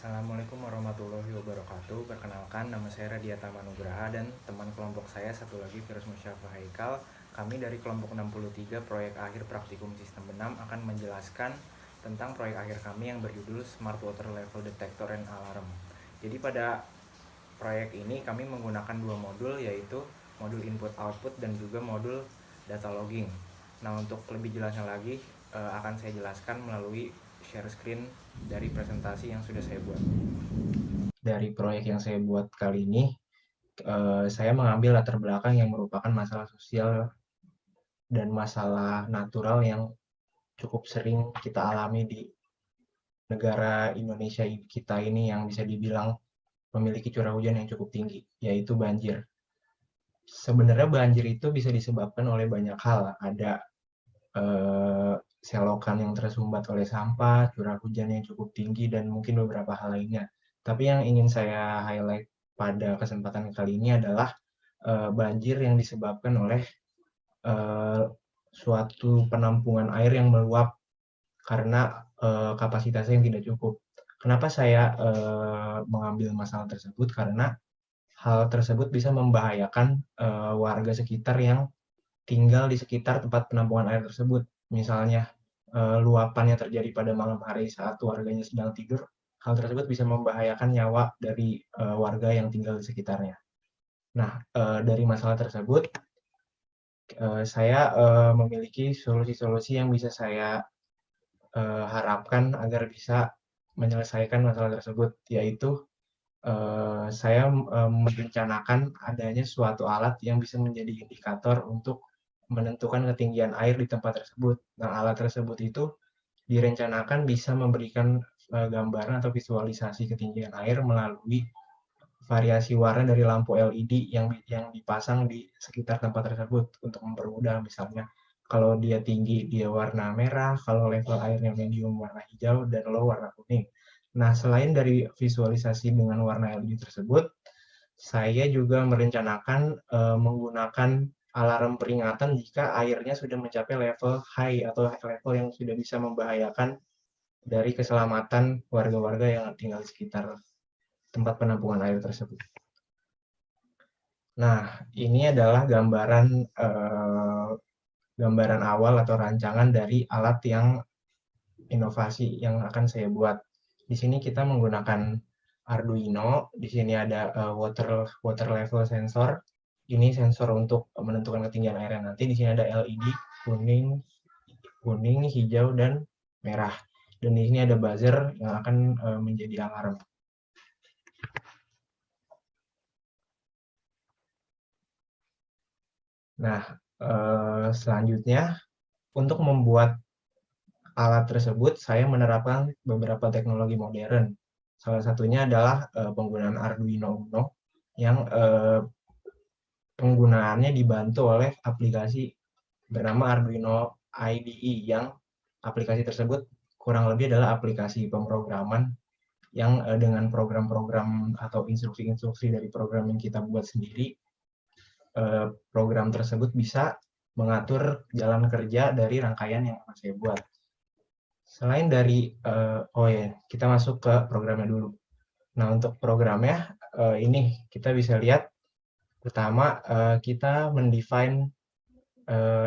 Assalamualaikum warahmatullahi wabarakatuh. Perkenalkan, nama saya Radiata Manugraha dan teman kelompok saya satu lagi Virus Musyafa Haikal. Kami dari kelompok 63 proyek akhir praktikum sistem benam akan menjelaskan tentang proyek akhir kami yang berjudul Smart Water Level Detector and Alarm. Jadi pada proyek ini kami menggunakan dua modul, yaitu modul input output dan juga modul data logging. Nah, untuk lebih jelasnya lagi akan saya jelaskan melalui share screen dari presentasi yang sudah saya buat. Dari proyek yang saya buat kali ini, saya mengambil latar belakang yang merupakan masalah sosial dan masalah natural yang cukup sering kita alami di negara Indonesia kita ini, yang bisa dibilang memiliki curah hujan yang cukup tinggi, yaitu banjir. Sebenarnya banjir itu bisa disebabkan oleh banyak hal. Ada selokan yang tersumbat oleh sampah, curah hujan yang cukup tinggi, dan mungkin beberapa hal lainnya. Tapi yang ingin saya highlight pada kesempatan kali ini adalah banjir yang disebabkan oleh uh, suatu penampungan air yang meluap karena kapasitasnya yang tidak cukup. Kenapa saya mengambil masalah tersebut? Karena hal tersebut bisa membahayakan warga sekitar yang tinggal di sekitar tempat penampungan air tersebut. Misalnya luapan yang terjadi pada malam hari saat warganya sedang tidur, hal tersebut bisa membahayakan nyawa dari warga yang tinggal di sekitarnya. Nah, dari masalah tersebut, saya memiliki solusi-solusi yang bisa saya harapkan agar bisa menyelesaikan masalah tersebut, yaitu saya merencanakan adanya suatu alat yang bisa menjadi indikator untuk menentukan ketinggian air di tempat tersebut. Nah, alat tersebut itu direncanakan bisa memberikan gambaran atau visualisasi ketinggian air melalui variasi warna dari lampu LED yang dipasang di sekitar tempat tersebut untuk mempermudah. Misalnya kalau dia tinggi dia warna merah, kalau level airnya medium warna hijau, dan low warna kuning. Nah, selain dari visualisasi dengan warna LED tersebut, saya juga merencanakan menggunakan alarm peringatan jika airnya sudah mencapai level high atau level yang sudah bisa membahayakan dari keselamatan warga-warga yang tinggal di sekitar tempat penampungan air tersebut. Nah, ini adalah gambaran awal atau rancangan dari alat yang inovasi yang akan saya buat. Di sini kita menggunakan Arduino. Di sini ada water level sensor. Ini sensor untuk menentukan ketinggian airnya nanti. Di sini ada LED kuning, hijau, dan merah. Dan di sini ada buzzer yang akan menjadi alarm. Nah, selanjutnya untuk membuat alat tersebut saya menerapkan beberapa teknologi modern. Salah satunya adalah penggunaan Arduino Uno yang penggunaannya dibantu oleh aplikasi bernama Arduino IDE, yang aplikasi tersebut kurang lebih adalah aplikasi pemrograman yang dengan program-program atau instruksi-instruksi dari program yang kita buat sendiri, program tersebut bisa mengatur jalan kerja dari rangkaian yang akan saya buat. Selain dari, oh ya, kita masuk ke programnya dulu. Nah, untuk programnya, ini kita bisa lihat pertama kita mendefine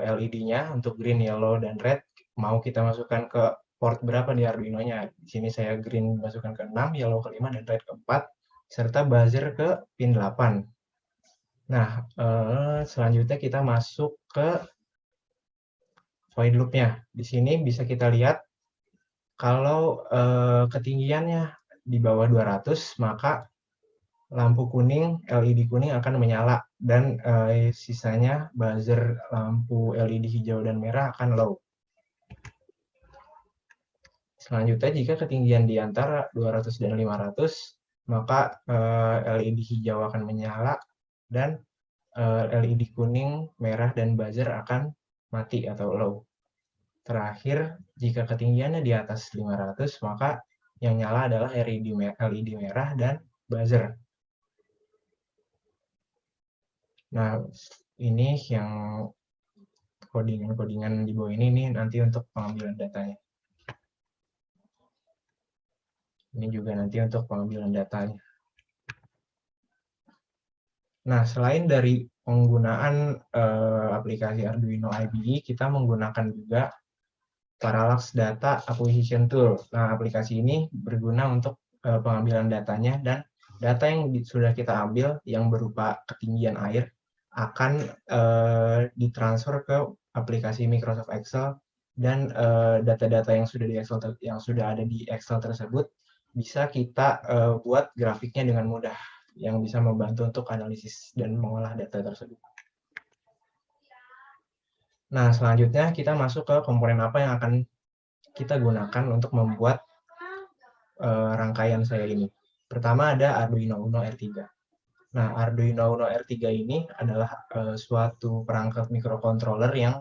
LED-nya untuk green, yellow, dan red. Mau kita masukkan ke port berapa di Arduino-nya. Di sini saya green masukkan ke 6, yellow ke 5, dan red ke 4, serta buzzer ke pin 8. Nah, selanjutnya kita masuk ke void loop-nya. Di sini bisa kita lihat kalau ketinggiannya di bawah 200, maka lampu kuning, LED kuning akan menyala, dan sisanya buzzer lampu LED hijau dan merah akan low. Selanjutnya, jika ketinggian di antara 200 dan 500, maka LED hijau akan menyala, dan LED kuning, merah, dan buzzer akan mati atau low. Terakhir, jika ketinggiannya di atas 500, maka yang nyala adalah LED merah dan buzzer. Nah, ini yang kodingan-kodingan di bawah ini nanti untuk pengambilan datanya. Ini juga nanti untuk pengambilan datanya. Nah, selain dari penggunaan aplikasi Arduino IDE, kita menggunakan juga Parallax Data Acquisition Tool. Nah, aplikasi ini berguna untuk pengambilan datanya, dan data yang sudah kita ambil yang berupa ketinggian air akan ditransfer ke aplikasi Microsoft Excel, dan data-data yang sudah ada di Excel tersebut bisa kita buat grafiknya dengan mudah, yang bisa membantu untuk analisis dan mengolah data tersebut. Nah, selanjutnya kita masuk ke komponen apa yang akan kita gunakan untuk membuat rangkaian saya ini. Pertama ada Arduino Uno R3. Nah, Arduino Uno R3 ini adalah suatu perangkat microcontroller yang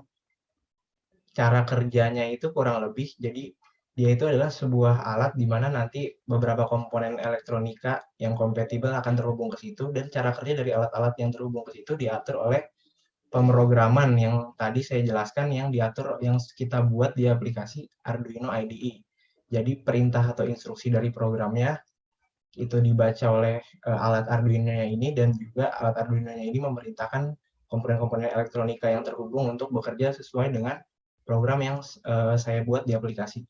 cara kerjanya itu kurang lebih, jadi dia itu adalah sebuah alat di mana nanti beberapa komponen elektronika yang kompatibel akan terhubung ke situ, dan cara kerja dari alat-alat yang terhubung ke situ diatur oleh pemrograman yang tadi saya jelaskan, yang diatur, yang kita buat di aplikasi Arduino IDE. Jadi perintah atau instruksi dari programnya itu dibaca oleh alat Arduino-nya ini, dan juga alat Arduino-nya ini memerintahkan komponen-komponen elektronika yang terhubung untuk bekerja sesuai dengan program yang saya buat di aplikasi.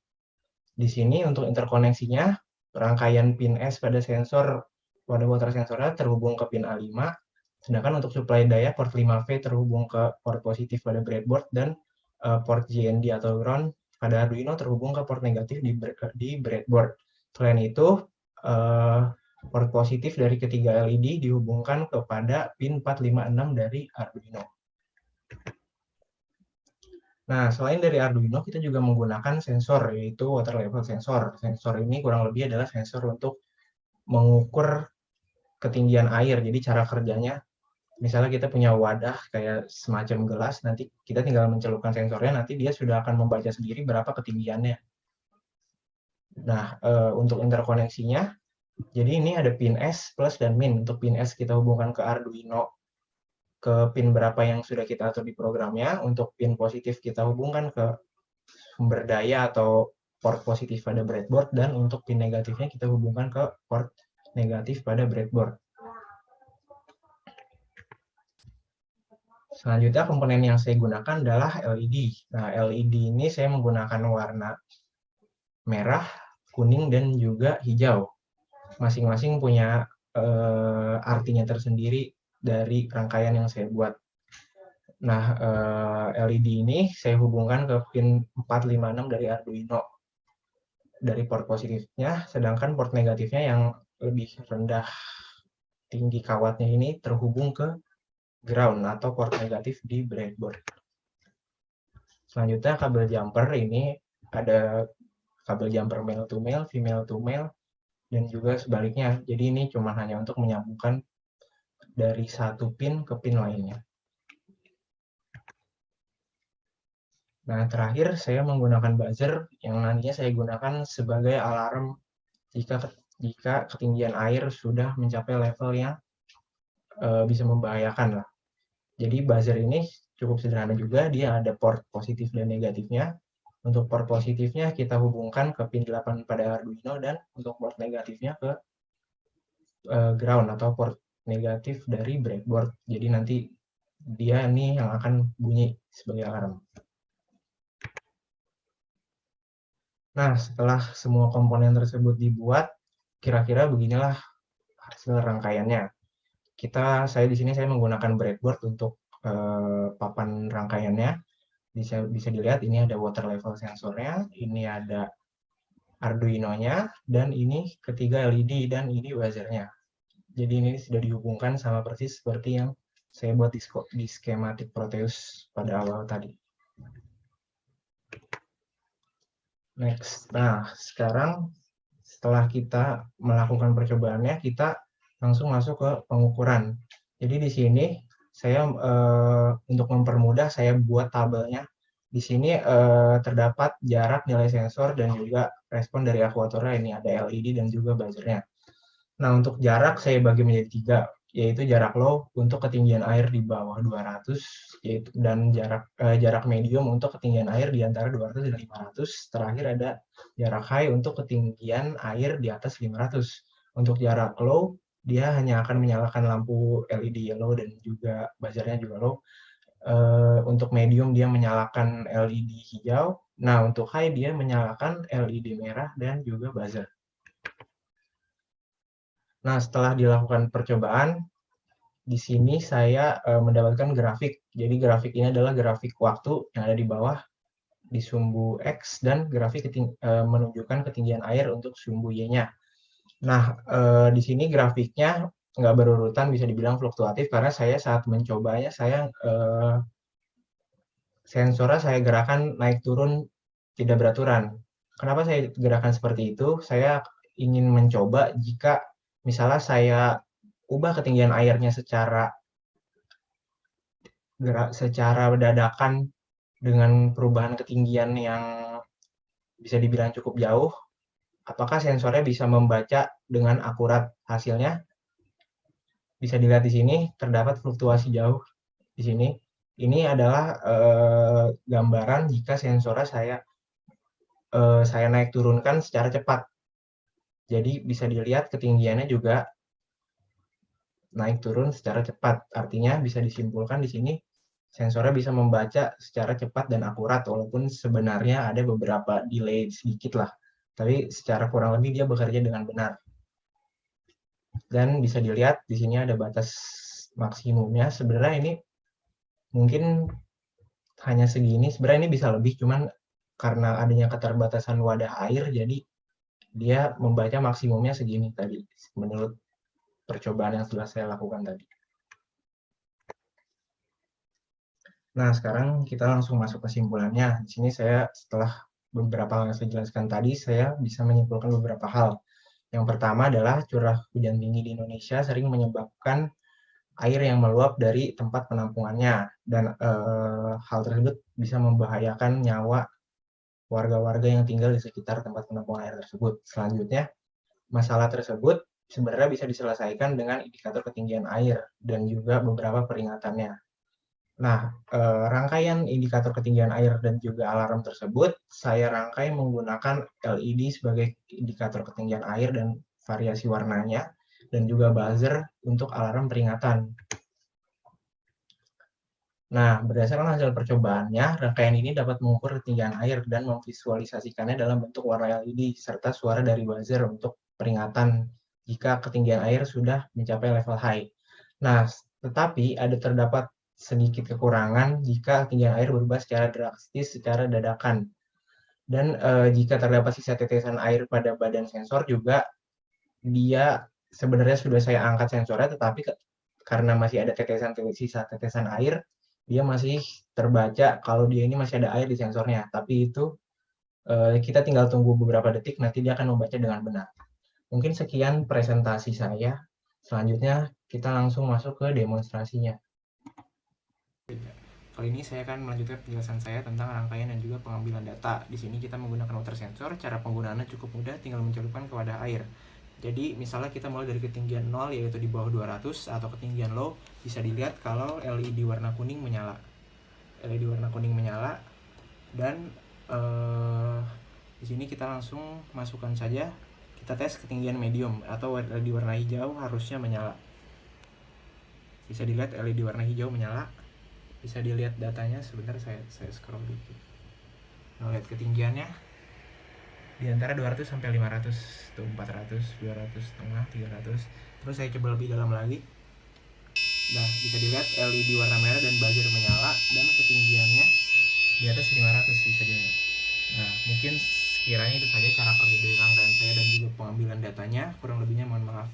Di sini untuk interkoneksinya, rangkaian pin S pada sensor, pada water sensornya terhubung ke pin A5, sedangkan untuk supply daya port 5V terhubung ke port positif pada breadboard, dan port JND atau ground pada Arduino terhubung ke port negatif di breadboard. Selain itu, port positif dari ketiga LED dihubungkan kepada pin 456 dari Arduino. Nah, selain dari Arduino, kita juga menggunakan sensor, yaitu water level sensor. Sensor ini kurang lebih adalah sensor untuk mengukur ketinggian air. Jadi cara kerjanya, misalnya kita punya wadah kayak semacam gelas, nanti kita tinggal mencelupkan sensornya, nanti dia sudah akan membaca sendiri berapa ketinggiannya. Nah, untuk interkoneksinya, jadi ini ada pin S plus dan min. Untuk pin S kita hubungkan ke Arduino ke pin berapa yang sudah kita atur di programnya. Untuk pin positif kita hubungkan ke sumber daya atau port positif pada breadboard, dan untuk pin negatifnya kita hubungkan ke port negatif pada breadboard. Selanjutnya komponen yang saya gunakan adalah LED. Nah, LED ini saya menggunakan warna merah, kuning, dan juga hijau. Masing-masing punya artinya tersendiri dari rangkaian yang saya buat. Nah, LED ini saya hubungkan ke pin 456 dari Arduino, dari port positifnya, sedangkan port negatifnya yang lebih rendah tinggi kawatnya ini terhubung ke ground atau port negatif di breadboard. Selanjutnya kabel jumper ini ada kabel jumper male to male, female to male, dan juga sebaliknya. Jadi ini cuma hanya untuk menyambungkan dari satu pin ke pin lainnya. Nah, terakhir saya menggunakan buzzer yang nantinya saya gunakan sebagai alarm jika ketinggian air sudah mencapai level yang bisa membahayakan lah. Jadi buzzer ini cukup sederhana juga, dia ada port positif dan negatifnya. Untuk port positifnya kita hubungkan ke pin 8 pada Arduino, dan untuk port negatifnya ke ground atau port negatif dari breadboard. Jadi nanti dia ini yang akan bunyi sebagai alarm. Nah, setelah semua komponen tersebut dibuat, kira-kira beginilah hasil rangkaiannya. Saya di sini menggunakan breadboard untuk papan rangkaiannya. Bisa dilihat ini ada water level sensornya, ini ada Arduino-nya, dan ini ketiga LED, dan ini buzzernya. Jadi ini sudah dihubungkan sama persis seperti yang saya buat di skematik Proteus pada awal tadi. Next. Nah, sekarang setelah kita melakukan percobaannya, kita langsung masuk ke pengukuran. Jadi di sini saya untuk mempermudah saya buat tabelnya. Di sini terdapat jarak nilai sensor dan juga respon dari akuatornya. Ini ada LED dan juga buzzernya. Nah, untuk jarak saya bagi menjadi 3. yaitu jarak low untuk ketinggian air di bawah 200, yaitu dan jarak medium untuk ketinggian air di antara 200 dan 500. Terakhir ada jarak high untuk ketinggian air di atas 500. Untuk jarak low, dia hanya akan menyalakan lampu LED yellow dan juga buzzernya juga low. Untuk medium dia menyalakan LED hijau. Nah, untuk high dia menyalakan LED merah dan juga buzzer. Nah, setelah dilakukan percobaan, di sini saya mendapatkan grafik. Jadi grafik ini adalah grafik waktu yang ada di bawah di sumbu X dan grafik menunjukkan ketinggian air untuk sumbu Y-nya. Nah, di sini grafiknya nggak berurutan, bisa dibilang fluktuatif karena saya saat mencobanya sensornya saya gerakan naik turun tidak beraturan. Kenapa saya gerakan seperti itu? Saya ingin mencoba jika misalnya saya ubah ketinggian airnya secara dadakan dengan perubahan ketinggian yang bisa dibilang cukup jauh, apakah sensornya bisa membaca dengan akurat hasilnya? Bisa dilihat di sini, terdapat fluktuasi jauh di sini. Ini adalah gambaran jika sensornya saya naik turunkan secara cepat. Jadi bisa dilihat ketinggiannya juga naik turun secara cepat. Artinya bisa disimpulkan di sini sensornya bisa membaca secara cepat dan akurat, walaupun sebenarnya ada beberapa delay sedikit lah. Tapi secara kurang lebih dia bekerja dengan benar. Dan bisa dilihat di sini ada batas maksimumnya. Sebenarnya ini mungkin hanya segini. Sebenarnya ini bisa lebih, cuman karena adanya keterbatasan wadah air, jadi dia membaca maksimumnya segini tadi, menurut percobaan yang sudah saya lakukan tadi. Nah, sekarang kita langsung masuk kesimpulannya. Di sini saya setelah beberapa hal yang saya jelaskan tadi, saya bisa menyimpulkan beberapa hal. Yang pertama adalah curah hujan tinggi di Indonesia sering menyebabkan air yang meluap dari tempat penampungannya, dan hal tersebut bisa membahayakan nyawa warga-warga yang tinggal di sekitar tempat penampungan air tersebut. Selanjutnya, masalah tersebut sebenarnya bisa diselesaikan dengan indikator ketinggian air dan juga beberapa peringatannya. Nah, rangkaian indikator ketinggian air dan juga alarm tersebut saya rangkai menggunakan LED sebagai indikator ketinggian air dan variasi warnanya, dan juga buzzer untuk alarm peringatan. Nah, berdasarkan hasil percobaannya, rangkaian ini dapat mengukur ketinggian air dan memvisualisasikannya dalam bentuk warna LED serta suara dari buzzer untuk peringatan jika ketinggian air sudah mencapai level high. Nah, tetapi terdapat sedikit kekurangan jika ketinggian air berubah secara drastis secara dadakan. Dan jika terdapat sisa tetesan air pada badan sensor juga, dia sebenarnya sudah saya angkat sensornya, tetapi karena masih ada sisa tetesan air, dia masih terbaca kalau dia ini masih ada air di sensornya. Tapi itu kita tinggal tunggu beberapa detik, nanti dia akan membaca dengan benar. Mungkin sekian presentasi saya. Selanjutnya kita langsung masuk ke demonstrasinya. Kali ini saya akan melanjutkan penjelasan saya tentang rangkaian dan juga pengambilan data. Di sini kita menggunakan water sensor. Cara penggunaannya cukup mudah, tinggal mencelupkan ke wadah air. Jadi misalnya kita mulai dari ketinggian 0, yaitu di bawah 200, atau ketinggian low, bisa dilihat kalau LED warna kuning menyala. LED warna kuning menyala, dan di sini kita langsung masukkan saja. Kita tes ketinggian medium atau LED warna hijau harusnya menyala. Bisa dilihat LED warna hijau menyala. Bisa dilihat datanya, sebentar saya scroll dikit. Nah, lihat ketinggiannya di antara 200 sampai 500, tuh 400, 200 setengah, 300. Terus saya coba lebih dalam lagi. Nah, bisa dilihat LED warna merah dan buzzer menyala, dan ketinggiannya di atas 500 bisa dilihat. Nah, mungkin sekiranya itu saja cara kerja dari rangkaian saya dan juga pengambilan datanya. Kurang lebihnya mohon maaf.